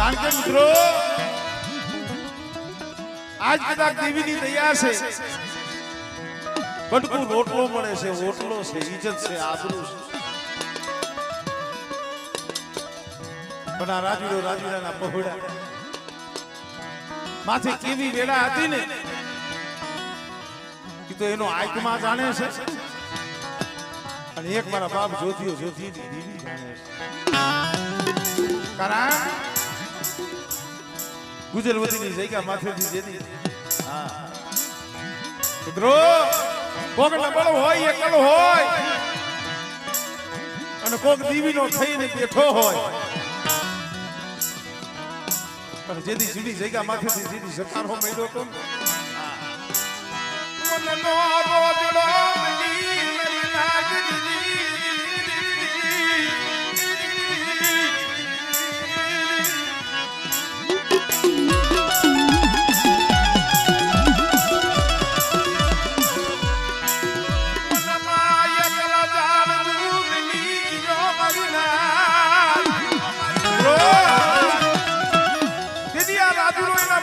કારણ કે મિત્રો આજ કદાચ દેવીની દયા છે, બટકું રોટલો મળે છે, રોટલો છે, ઇજ્જત છે, આબરૂ છે. પણ આ રાજવીરાના પહોળા માથે કેવી વેળા હતી ને એ તો એનો આંખમાં જાણે છે, અને એક મારા બાપ જોતીઓ દેવી જાણે છે. કારણ ગુજરવતીની જગ્યા માથેથી જેની મિત્રો કોક નબળો હોય, એકલો હોય, અને કોક દીવીનો થઈને બેઠો હોય, અને જેથી સીધી જગ્યા માથેથી સીધી સકારો મળ્યો તો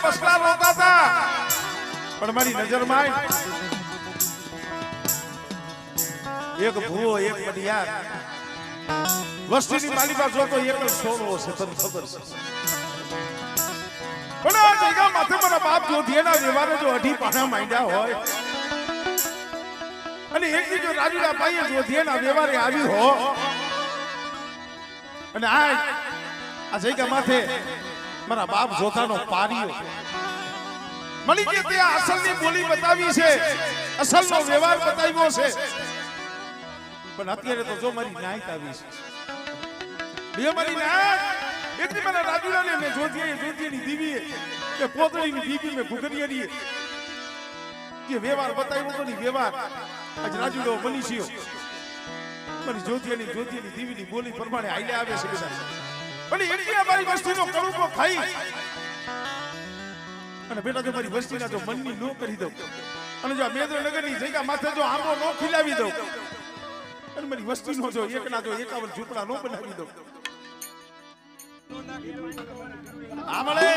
બસલા રોતા હતા, પણ મારી નજરમાં એક ભૂવો, એક પડિયાર વસ્તીની માલિકા જોતો એક જ સોનો છે, તને ખબર છે. પણ આ જગ્યા માથે મારા બાપ જોધીના વ્યવહારે જો અઢી પાણા માંડ્યા હોય, અને એક જો રાજુલા ભાઈએ જોધીના વ્યવહારે આવી હો, અને આ જગ્યા માથે મારા બાપ જોતાનો પારીઓ મળી કે તે અસલની બોલી બતાવી છે, અસલનો વ્યવહાર બતાવ્યો છે. પણ અત્યારે તો જો મારી નાઈત આવી છે, બે મારી નાઈત એટલી મને રાજુલાને મે જોતીની દીવીએ કે પોતળીની દીવી મે ભૂગરિયાની કે વ્યવહાર બતાવ્યો તો ની વ્યવહાર આજ રાજુલો મનીષીઓ મારી જોતીની દીવીની બોલી પ્રમાણે આઈલે આવે છે બધા. પણ એટલી અમારી વસ્તીનો કડુકો ખાઈ અને બેટા જો મારી વસ્તીના જો મનની નો કરી દઉં, અને જો મેદ્રનગરની જગ્યા માથે જો આંબો નો ખીલાવી દઉં, અને મારી વસ્તીનો જો એકના જો 51 ઝૂંપડા નો બનાવી દઉં, આમળે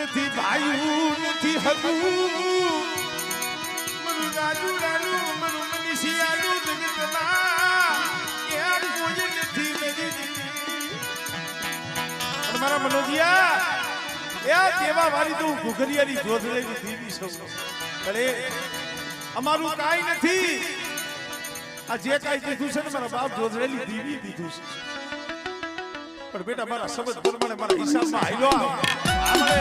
નથી ભાઈ નથી હતું મરું રાજુલાનું મરું મનીષિયાનું જગતના યાર કોઈ નથી મેરી. અને મારા મનોજિયા એ દેવા વાળી તો ઘુઘરિયાની જોધલેની દીવી છું, ભલે અમારું કાઈ નથી, આ જે કાઈ દીધું છે ને મારા બાપ જોધલેની દીવી દીધું છે. પણ બેટા મારા શબ્દ પ્રમાણે મારા હિસાબમાં આયલો આમળે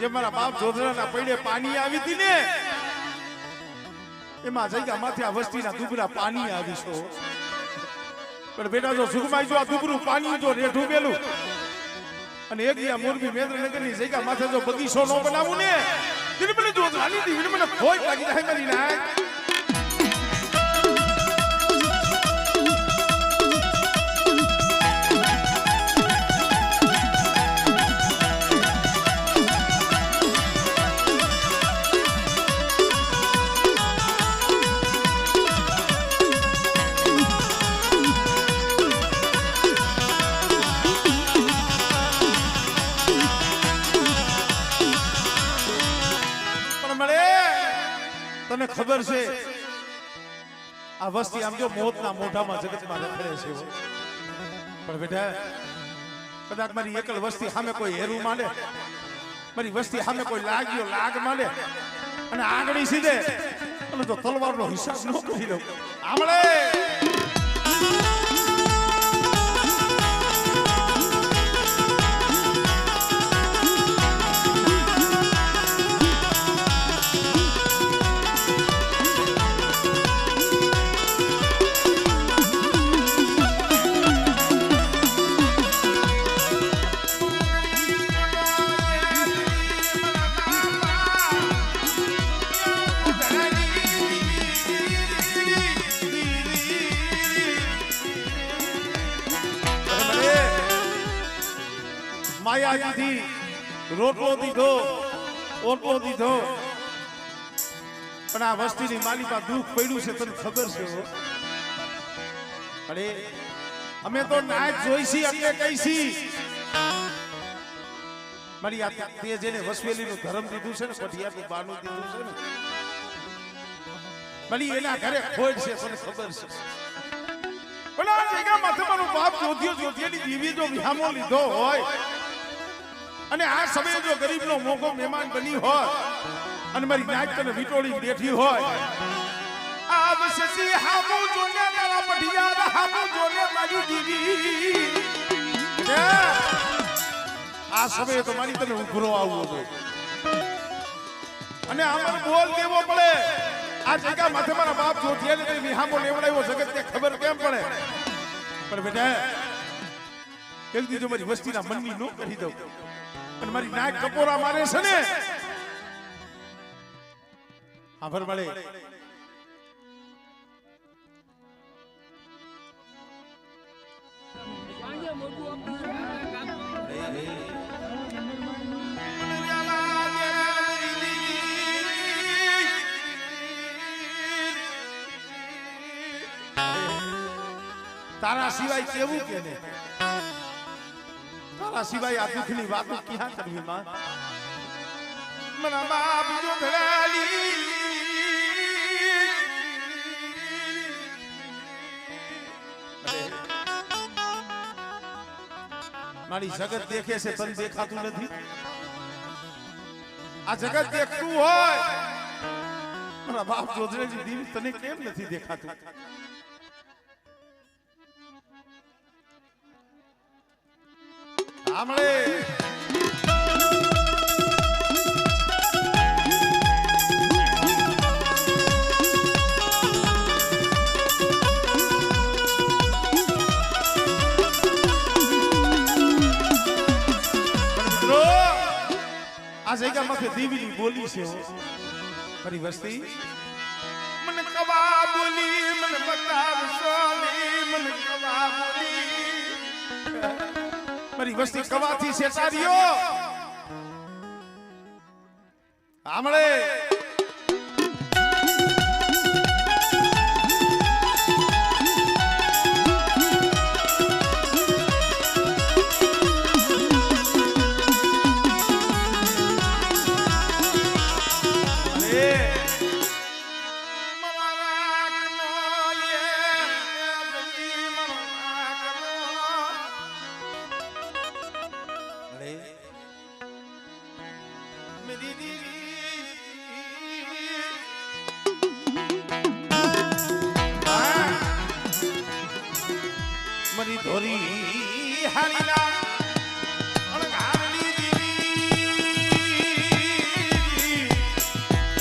જે મારા બાપ જોધરાના પૈડે પાણી આવી હતી ને એમાં જગ્યા માથે આ વસ્તીના દુબરા પાણી આવી છો. પણ બેટા જો સુખમાઈ જો આ દુબરું પાણી જો રેઠું બેલું અને એક યા મોરબી મેદ્રનગરની જગ્યા માથે જો બગીચો નો બનાવું ને તેને મને જોધરાની દીવી મને ભોય લાગી જાય મારી નાય. તને ખબર છે આ વસ્તી આમ જો મોતના મોઢામાં જગતમાં રખડે છે પણ બેટા કદાચ મારી એકલ વસ્તી સામે કોઈ હેરું માંડે મારી વસ્તી સામે કોઈ લાગ માંડે અને આંગળી સીધે અને તો તલવારનો હિસાબ ન કરી દઉં આમળે માયા દીધી રોટલો દીધો ઓટલો દીધો પણ આ વસ્તીની માલિકા દુઃખ પડ્યું છે તને ખબર છે અરે અમે તો નાચ જોઈશી એટલે કહીશી મારી આ તે જેને વસવેલીનું ધર્મ દીધું છે ને પઢિયાનું બાનું દીધું છે ને મારી એના ઘરે ખોજ છે તને ખબર છે પણ આ જગ્યા માથે મારો બાપ જોધ્યોની દીવી જો વિહામો લીધો હોય અને આ સમયે જો ગરીબનો મોગો મહેમાન બની હોય અને મારી નાચ તને વિટોળી બેઠી હોય આ વસતી હામુ જોને તારા પઢિયા હામુ જોને મારી દીવી આ સમયે તો મારી તને ઉભરો આવવો જોઈએ અને આમાં બોલ દેવો પડે આ જગ્યા માથે મારા બાપ જોધ્યાને વિહામો લેવડાવ્યો જગતને ખબર કેમ પડે પણ બેટા એક દીજો મારી વસ્તીના મનની નો કરી દઉં અને મારી નાક કપોરા મારે છે ને આભર મળે તારા સિવાય કેવું કે ને તારા સિવાય આ દુઃખની વાતો ક્યાં કરવી માં મના બાપ જો ભરાલી મારી જગત દેખે છે તને દેખાતું નથી આ જગત દેખતું હોય મારા બાપ જોધરેજી દીવી તને કેમ નથી દેખાતું આમળે આ જગ્યા માથે દેવીની બોલી છે મારી વસ્તી મને કવા બોલી મને બતાવશો મને કવા બોલી મારી વસ્તી કવાથી શેતાર્યો આમળે મરી ધોરી હારીલા અણગારની દીવી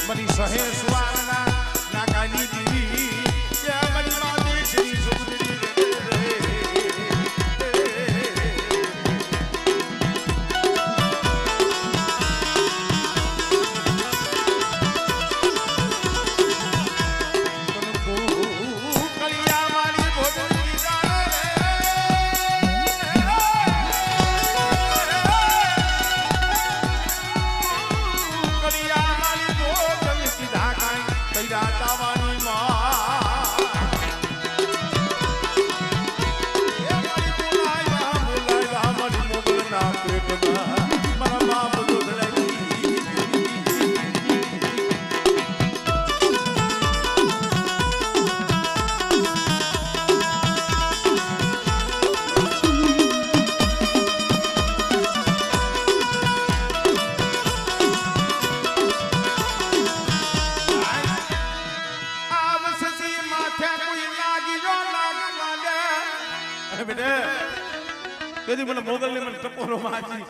મરી સહે સુવારના નાગાની દીવી ત્યાં મરી માની શ્રી સુંદરી તેથી મને મોગલને મને ટપોરો માજી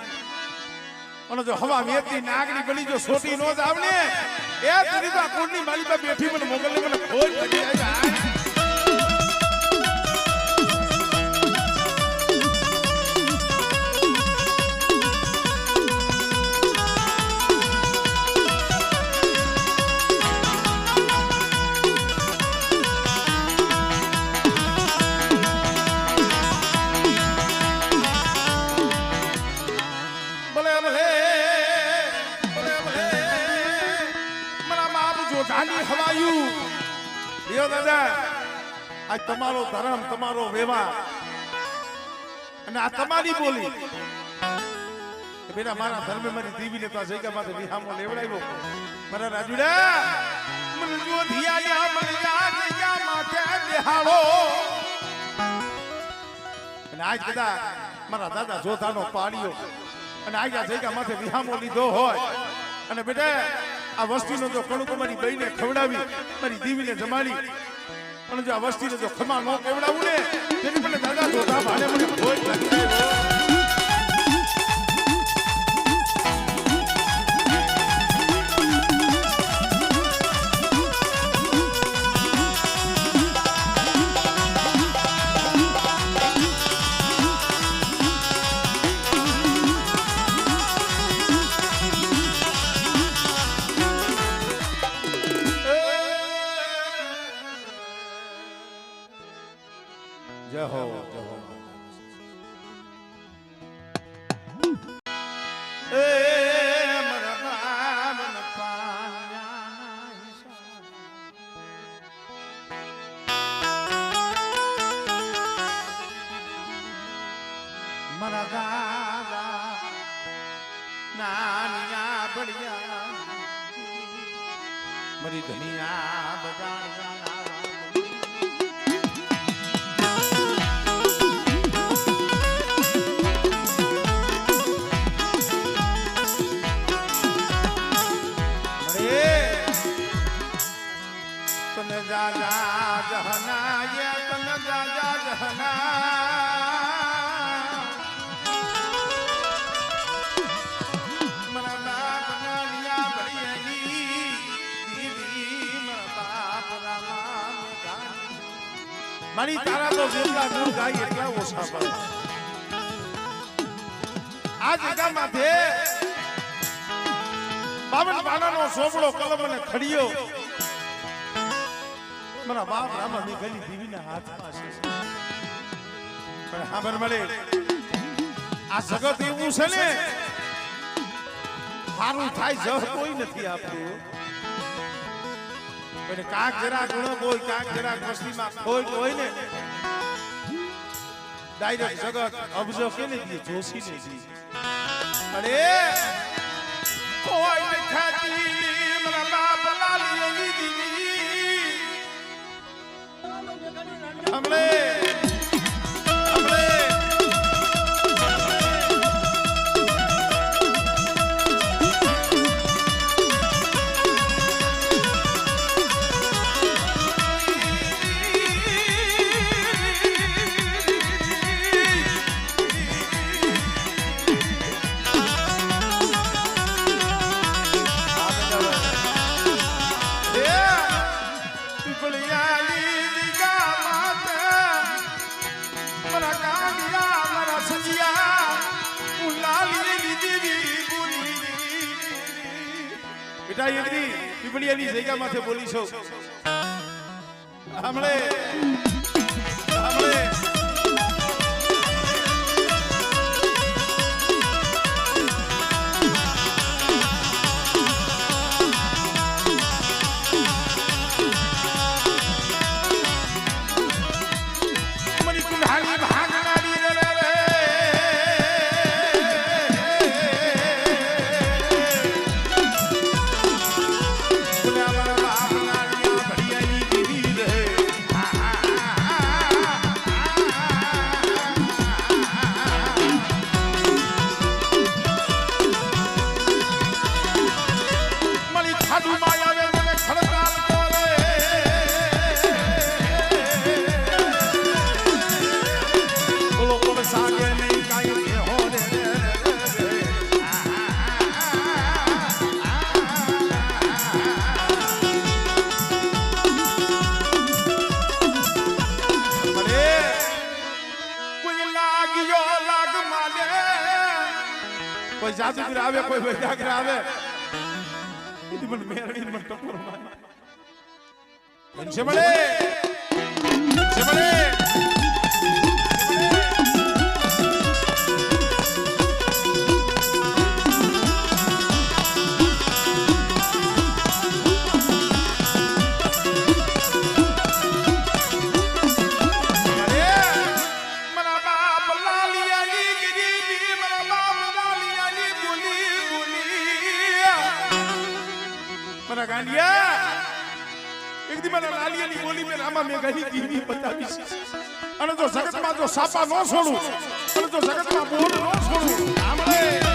અને જો હવા વેતી નાગની ગલી જો સોટી નો જ આવને એ તરી તો કુંડની માલી પર બેઠી મને મોગલને મને ખોજ લગી આવી આ તમારો ધર્મ તમારો વ્યવહાર અને આ તમારી બોલી બેટા મારા ધર્મે મારી દીવીને તો જગ્યામાંથી વિહામો લેવડાવ્યો મારા રાજુડા મને જો ધીયા મને જગ્યા માથે બેહાડો અને આજ કદા મારા દાદા જોધાનો પાડ્યો અને આજ આ જગ્યા માથે વિહામો લીધો હોય અને બેટા આ વસ્તીનો જો કણુકો મારી બઈને ખવડાવી મારી દીવીને જમાડી અને જો આ વસ્તીને જો ખમા નો કેવડાવું ને તેની મને દાદા જોતા ભાડે મને ભોજ લાગી જય હો જય હો એ મરા મન પાયા મરા દાદા નાનિયા બળિયા મરી ધનિયા બગાડ્યા जा जा जहना ये तन जा जा जहना मरा बाप नानिया बड़ियानी दीदी मरा बाप रामा गानी मारी तारा तो જેટલા ગુણ ગાય એટલા ઓછા પડે આ જગા માથે બાવન પાનાનો સોપડો કલમ અને ખડિયો મારા બાપ રામાની ગલી દીવીના હાથમાં છે પણ ખબર મળે આ જગત એવું છે ને સારું થાય જહ કોઈ નથી આપતું પણ કાક જરા ગુણ કોઈ કાક જરા વસ્તીમાં ખોટ હોય ને ડાયરેક્ટ જગત અબજો કે ને દી જોશી ને દી અરે કોઈ ખાતી મારા બાપ લાલી દીવી हमले हमले બેટા યદી પીપળિયાની જગ્યા માથે બોલી છો હમણે હમણે મરી કુંડાળી ભાગનારી રે જાદુગર આવે કોઈ વૈદાગર આવે ઈ મને મેરડી મને ટકોર મારે છે મળે એક દી મને લાલિયાની બોલી મે રામા મે ગઈ દીવી બતાવી અને જો જગતમાં જો સાપા નો છોડું અને જો જગતમાં બોલ નો છોડું આમળે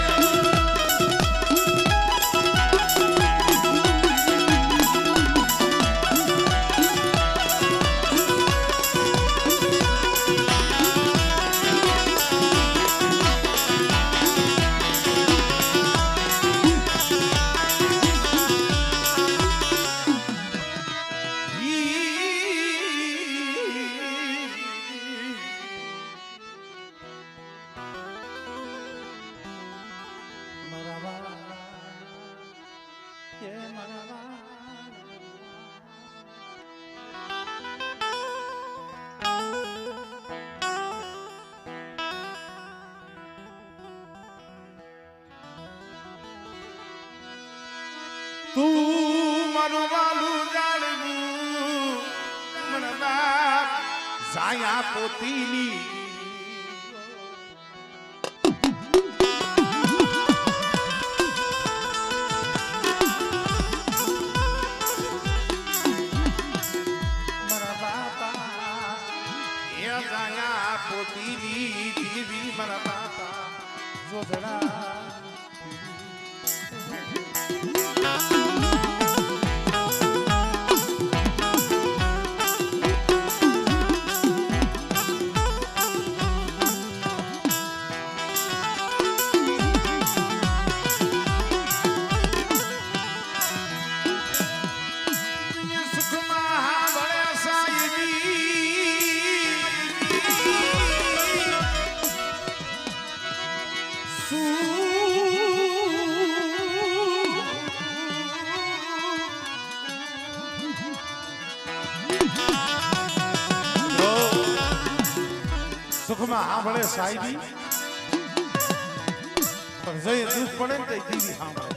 તું મારું વાલું જાણવું મને બાપ જાયા પોતીની મારા બાપા એ જાયા પોતીની દેવી મારા બાપા જોધડા સુખમાં સાંભળે સાહેબી પણ જઈ દુઃખ પડે ને તો દીવી સાંભળે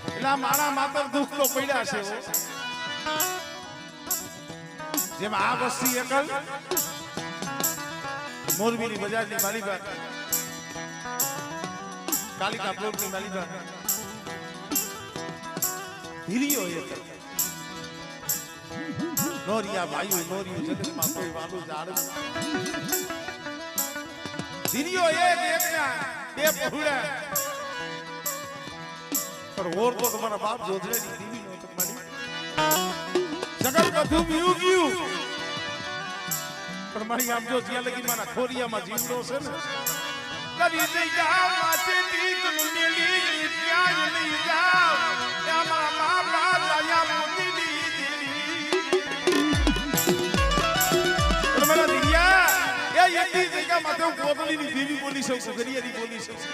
એટલે મારા માતર દુઃખ તો પડ્યા છે જેમ આ વસ્તી એકલ મોરબીની બજારની માલિકા કાલિકા પ્લોટની માલિકા ધીરીઓ એકલ નોરિયા ભાઈઓ નોરિયો જગતમાં કોઈ વાલું જાડું ધીરીઓ એક ના બે પહોળ્યા પણ ઓર તો તમારા બાપ જોધરેની દીવી નો તમારી જગત બધું બીયું ગયું પણ મારી આમ જો જ્યાં લગી મારા ખોરિયામાં જીવડો છે ને કદી જઈ જાવ માથે દીક મેલી ત્યાં લઈ જાવ ત્યાં મારા બાપ રાજા મોતીની દેવી બોલી શકું ગરિયાની બોલી શકું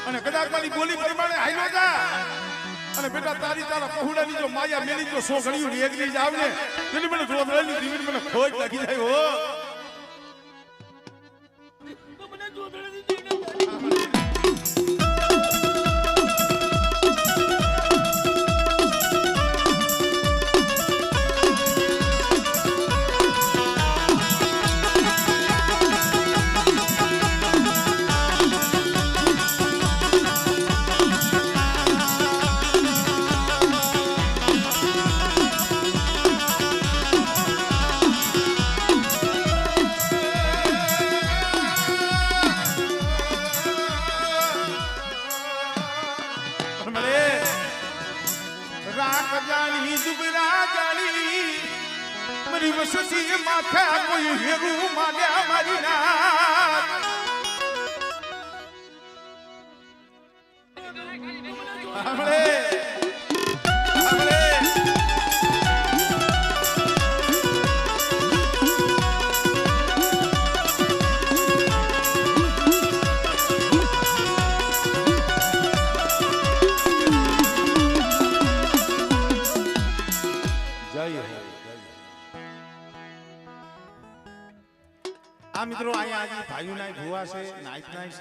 અને કદાચ મારી બોલી પ્રમાણે હાઈલો જા અને બેટા તારી તારા પહોળાની જો માયા મેલી જો સો ઘડીઓ એકલી જ આવને તેની મને જોધરાની દીવી મને ખોજ લાગી જાય હો તો મને જોધરાની દીવી વસતી માથા કોઈ હેરું માગ્યા મારી નાથ આપણે આ મિત્રો અહીંયા આજે ભાઈઓના ભુવા છે નાયતના છે